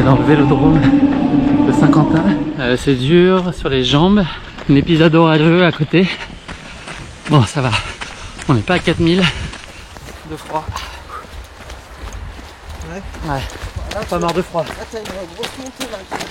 est dans le vélodrome de Saint-Quentin. C'est dur sur les jambes, un épisode orageux à côté. Bon, ça va, on n'est pas à 4000 de froid. Ouais. Là, pas marre de froid. Là, t'as une grosse montée là qui va te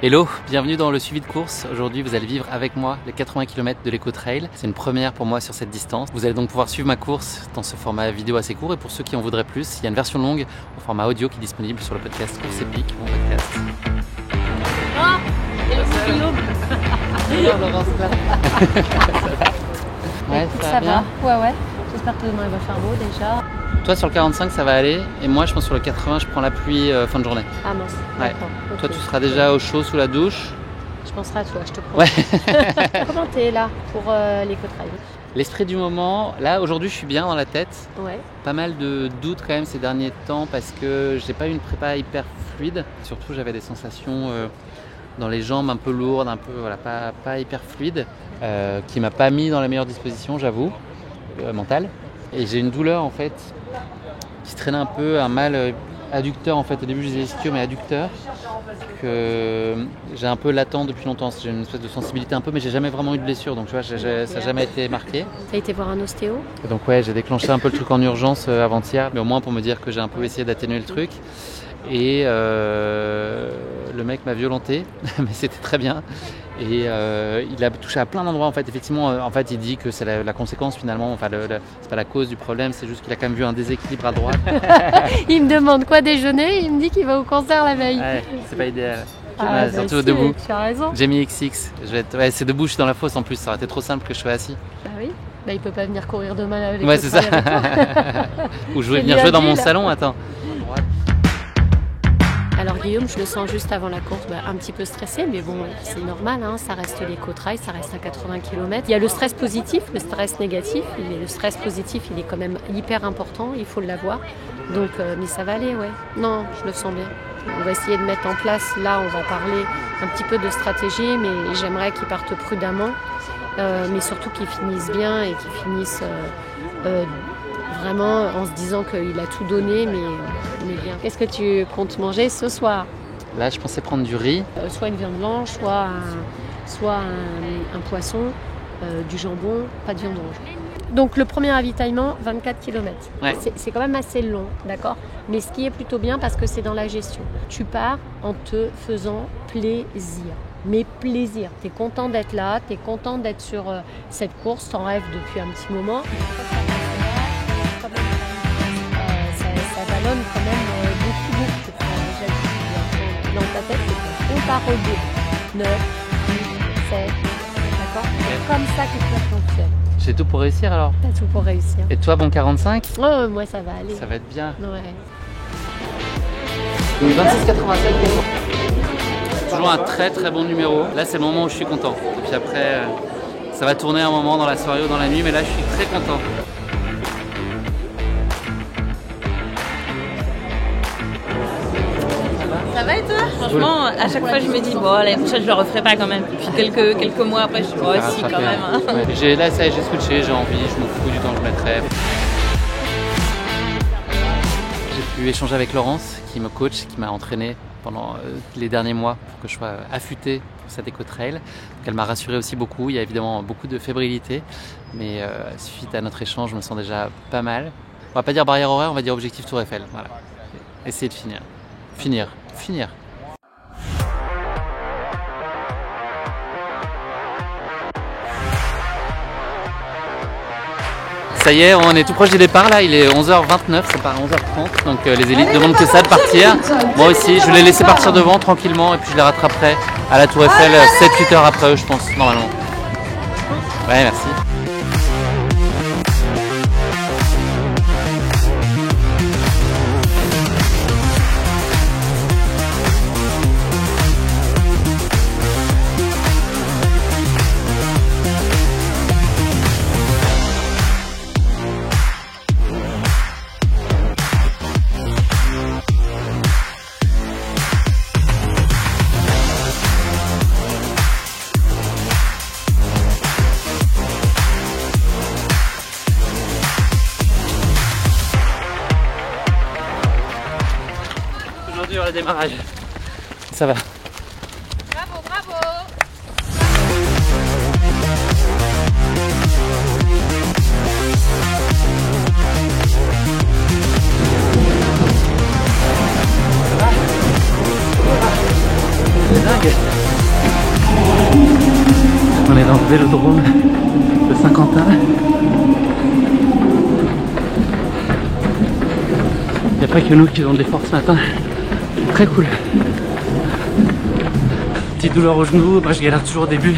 Hello, bienvenue dans le suivi de course. Aujourd'hui, vous allez vivre avec moi les 80 km de l'Eco-Trail. C'est une première pour moi sur cette distance. Vous allez donc pouvoir suivre ma course dans ce format vidéo assez court. Et pour ceux qui en voudraient plus, il y a une version longue au format audio qui est disponible sur le podcast Course Épique, mon podcast. Ah, ouais, ça va. Ouais. J'espère que demain il va faire beau déjà. Toi sur le 45 ça va aller et moi je pense sur le 80 je prends la pluie fin de journée. Ah mince, ouais. D'accord. Okay. Toi tu seras déjà au chaud sous la douche. Je penserai à toi, je te promets. Ouais. Comment t'es là pour l'Eco-Trail? L'esprit du moment, là aujourd'hui je suis bien dans la tête. Ouais. Pas mal de doutes quand même ces derniers temps parce que j'ai pas eu une prépa hyper fluide. Surtout j'avais des sensations dans les jambes un peu lourdes, un peu voilà, pas hyper fluide, qui m'a pas mis dans la meilleure disposition j'avoue, mentale. Et j'ai une douleur en fait qui se traînait un peu, un mal adducteur en fait. Au début je disais ischio mais adducteur que j'ai un peu latent depuis longtemps. J'ai une espèce de sensibilité un peu mais j'ai jamais vraiment eu de blessure donc tu vois ça n'a jamais été marqué. T'as été voir un ostéo? Et donc ouais j'ai déclenché un peu le truc en urgence avant-hier mais au moins pour me dire que j'ai un peu essayé d'atténuer le truc. Et le mec m'a violenté, mais c'était très bien. Et il a touché à plein d'endroits en fait. Effectivement, en fait, il dit que c'est la conséquence finalement. Enfin, c'est pas la cause du problème, c'est juste qu'il a quand même vu un déséquilibre à droite. Il me demande quoi déjeuner, il me dit qu'il va au concert la veille. Ouais, c'est pas idéal. Ah, surtout debout. Tu as raison. J'ai mis XX. Ouais, c'est debout, je suis dans la fosse en plus. Ça aurait été trop simple que je sois assis. Bah oui. Bah il peut pas venir courir demain avec. Ouais, c'est ça. Ou je vais venir jouer dans mon salon. Attends. Alors Guillaume, je le sens juste avant la course, un petit peu stressé, mais bon, c'est normal, hein, ça reste l'Eco-Trail, ça reste à 80 km. Il y a le stress positif, le stress négatif, mais le stress positif, il est quand même hyper important, il faut l'avoir. Donc, mais ça va aller, ouais. Non, je le sens bien. On va essayer de mettre en place, là, on va parler un petit peu de stratégie, mais j'aimerais qu'ils partent prudemment, mais surtout qu'ils finissent bien et qu'ils finissent vraiment en se disant qu'il a tout donné, mais bien. Qu'est-ce que tu comptes manger ce soir? Là, je pensais prendre du riz. Soit une viande blanche, soit un poisson, du jambon, pas de viande rouge. Donc le premier ravitaillement, 24 km. Ouais. C'est quand même assez long, d'accord? Mais ce qui est plutôt bien parce que c'est dans la gestion. Tu pars en te faisant plaisir. Mais plaisir. Tu es content d'être là, tu es content d'être sur cette course, t'en rêves depuis un petit moment. Ça vallonne quand même beaucoup. Dans ta tête, on part au bout. 9, 8, 7, d'accord? C'est comme ça que ça fonctionne. J'ai tout pour réussir alors? T'as tout pour réussir. Et toi, bon 45? Oh, moi ça va aller. Ça va être bien. Ouais. 26,87. Toujours un très très bon numéro. Là, c'est le moment où je suis content. Et puis après, ça va tourner un moment dans la soirée ou dans la nuit, mais là, je suis très content. Ça va et toi? Franchement, à chaque fois je me dis bon l'année prochaine je le referai pas quand même. Puis quelques mois après je dis oh si quand même. Hein. Ouais. Là ça y est, j'ai switché, j'ai envie, je m'en fous du temps que je mettrai. J'ai pu échanger avec Laurence qui me coach, qui m'a entraîné pendant les derniers mois pour que je sois affûté pour cette Eco-Trail. Donc elle m'a rassuré aussi beaucoup, il y a évidemment beaucoup de fébrilité, mais suite à notre échange je me sens déjà pas mal. On va pas dire barrière horaire, on va dire objectif Tour Eiffel. Voilà. Essayer de finir. Ça y est, on est tout proche du départ là, il est 11h29, ça part à 11h30, donc les élites demandent que ça de partir. Moi aussi, je vais les laisser partir devant tranquillement et puis je les rattraperai à la Tour Eiffel 7-8 heures après eux, je pense, normalement. Ouais, merci. le démarrage. Ça va. Bravo, bravo. C'est dingue. On est dans le vélodrome de Saint-Quentin. Il n'y a pas que nous qui avons des forces ce matin. Très cool. Petite douleur au genou, moi je galère toujours au début.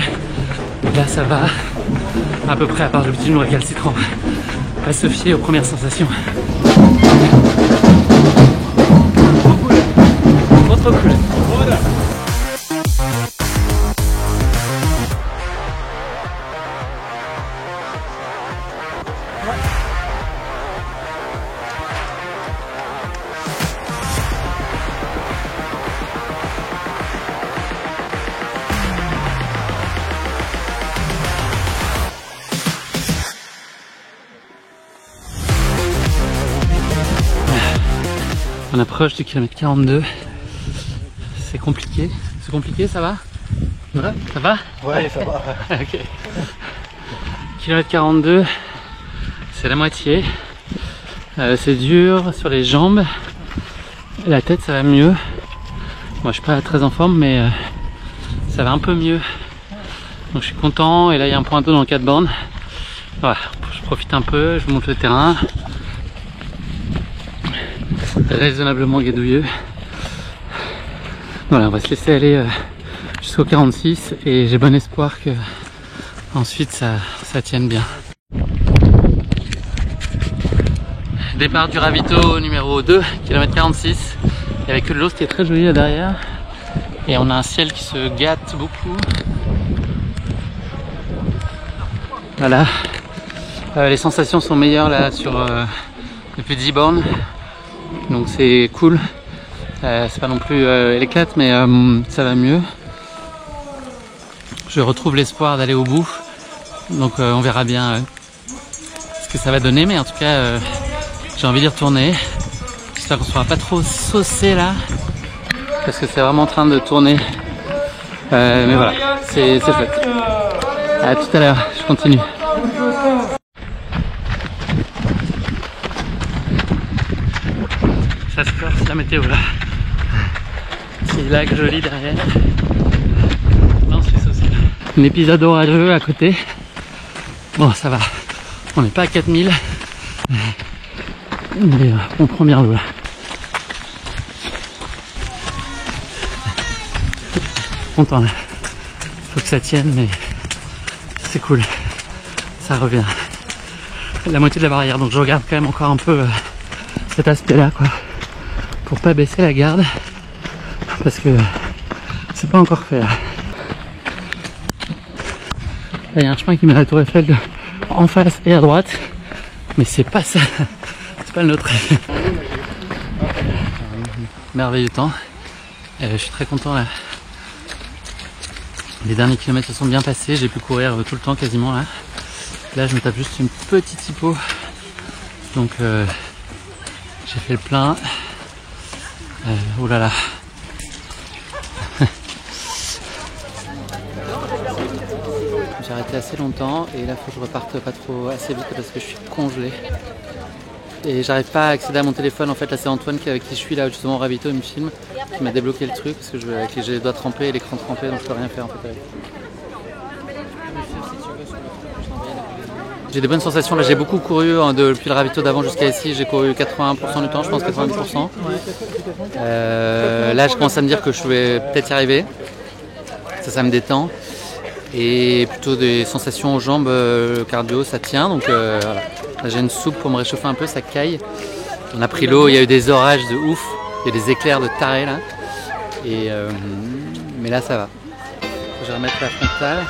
Là ça va. À peu près à part le petit genou récalcitrant. Pas se fier aux premières sensations. Trop cool. Trop cool. On approche du kilomètre 42. C'est compliqué. C'est compliqué, ça va? Ouais. Ça va? Ouais, ça va. Ok. Kilomètre 42, c'est la moitié. C'est dur sur les jambes. La tête, ça va mieux. Moi, je suis pas très en forme, mais ça va un peu mieux. Donc, je suis content. Et là, il y a un point d'eau dans le 4 bornes. Voilà, je profite un peu, je monte le terrain. Raisonnablement guédouilleux. Voilà, on va se laisser aller jusqu'au 46 et j'ai bon espoir que ensuite ça tienne bien. Départ du ravito numéro 2, km 46, et avec l'eau qui est très joli là derrière et on a un ciel qui se gâte beaucoup. Voilà, les sensations sont meilleures là sur depuis 10 bornes. Donc c'est cool, c'est pas non plus l'éclate mais ça va mieux. Je retrouve l'espoir d'aller au bout, donc on verra bien ce que ça va donner, mais en tout cas j'ai envie d'y retourner. J'espère qu'on ne sera pas trop saucé là, parce que c'est vraiment en train de tourner, mais voilà, c'est chouette. À tout à l'heure, je continue. Ça se corse la météo là. Petit lac joli derrière. Là on se fait saucer. Un épisode orageux à côté. Bon ça va. On n'est pas à 4000. Mais on prend bien l'eau là. Content là. Faut que ça tienne mais c'est cool. Ça revient. La moitié de la barrière donc je regarde quand même encore un peu cet aspect là quoi. Pour pas baisser la garde parce que c'est pas encore fait là. Là il y a un chemin qui mène à la tour Eiffel en face et à droite mais c'est pas ça, c'est pas le nôtre. Merveilleux temps, je suis très content là. Les derniers kilomètres se sont bien passés, j'ai pu courir tout le temps quasiment là. Là je me tape juste une petite hypo donc j'ai fait le plein. Oh là là. J'ai arrêté assez longtemps et là il faut que je reparte pas trop assez vite parce que je suis congelé. Et j'arrive pas à accéder à mon téléphone en fait. Là c'est Antoine avec qui je suis là justement au ravito, il me filme, qui m'a débloqué le truc parce que j'ai les doigts trempés et l'écran trempé donc je peux rien faire en fait avec. J'ai des bonnes sensations, là j'ai beaucoup couru depuis le ravito d'avant jusqu'à ici, j'ai couru 80% du temps, je pense 90%. Là je commence à me dire que je vais peut-être y arriver, ça me détend. Et plutôt des sensations aux jambes, cardio ça tient, donc voilà. Là j'ai une soupe pour me réchauffer un peu, ça caille. On a pris l'eau, il y a eu des orages de ouf, il y a des éclairs de taré là. Mais là ça va. Je vais remettre la frontale.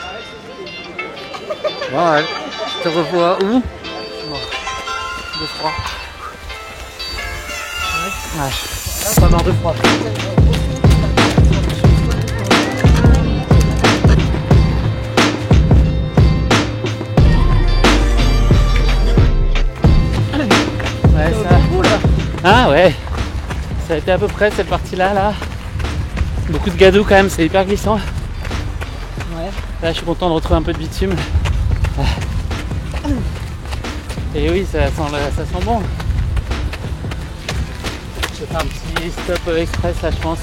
Ouais. Je te revois où? De froid. Ouais. Pas mort de froid. Ouais, ça. Ah ouais. Ça a été à peu près cette partie-là, là. Beaucoup de gadou quand même, c'est hyper glissant. Ouais. Là, je suis content de retrouver un peu de bitume. Et oui, ça sent bon. Je vais faire un petit stop express là, je pense.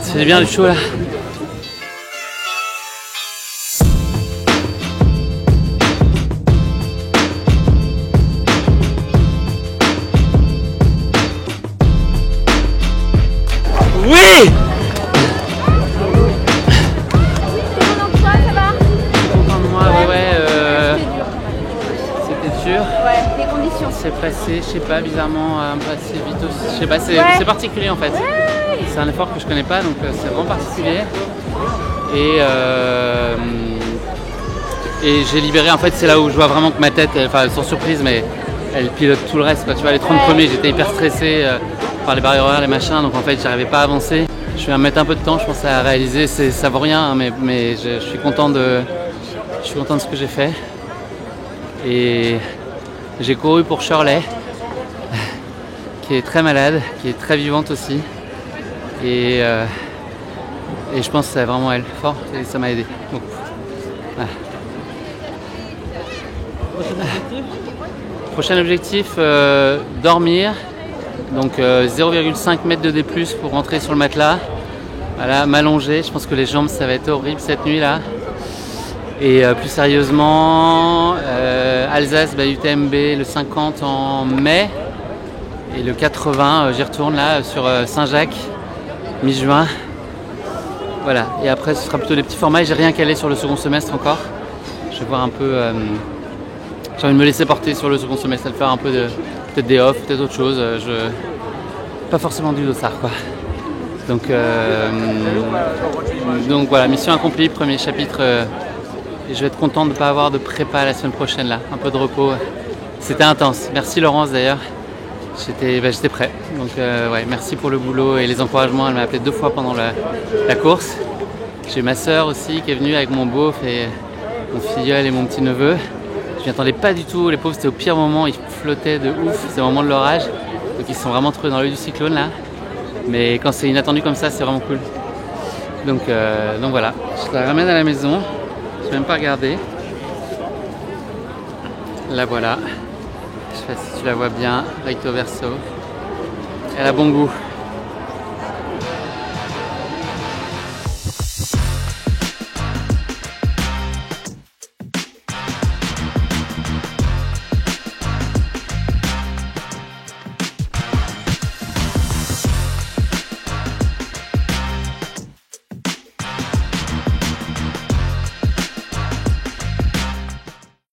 C'est bien le chaud là. Oui! C'est passé, je sais pas, bizarrement un peu assez vite aussi. Je sais pas, c'est particulier en fait. Ouais. C'est un effort que je connais pas, donc c'est vraiment particulier. Et j'ai libéré, en fait, c'est là où je vois vraiment que ma tête, enfin sans surprise, mais elle pilote tout le reste. Quoi. Tu vois, les 30 premiers, j'étais hyper stressé par les barrières horaires, les machins, donc en fait, j'arrivais pas à avancer. Je vais mettre un peu de temps, je pense, à réaliser. Ça vaut rien, hein, mais je suis content de ce que j'ai fait. Et j'ai couru pour Shirley, qui est très malade, qui est très vivante aussi. Et je pense que c'est vraiment elle, fort, et ça m'a aidé. Donc, voilà. Prochain objectif, dormir. Donc 0,5 m de D+, pour rentrer sur le matelas. Voilà, m'allonger. Je pense que les jambes, ça va être horrible cette nuit là. Et plus sérieusement, Alsace, UTMB, le 50 en mai. Et le 80, j'y retourne là sur Saint-Jacques, mi-juin. Voilà, et après ce sera plutôt des petits formats. J'ai rien calé sur le second semestre encore. Je vais voir un peu. J'ai envie de me laisser porter sur le second semestre, de faire un peu peut-être des off, peut-être autre chose. Pas forcément du dossard quoi. Donc voilà, mission accomplie, premier chapitre. Et je vais être content de ne pas avoir de prépa la semaine prochaine là, un peu de repos. C'était intense. Merci Laurence d'ailleurs. J'étais prêt. Donc ouais, merci pour le boulot et les encouragements. Elle m'a appelé 2 fois pendant la course. J'ai ma soeur aussi qui est venue avec mon beauf et mon filleul et mon petit neveu. Je m'y attendais pas du tout. Les pauvres, c'était au pire moment. Ils flottaient de ouf. C'est au moment de l'orage. Donc ils se sont vraiment trouvés dans l'œil du cyclone là. Mais quand c'est inattendu comme ça, c'est vraiment cool. Donc voilà. Je la ramène à la maison. Je vais même pas regarder. La voilà. Je sais pas si tu la vois bien, recto verso. Elle a bon goût.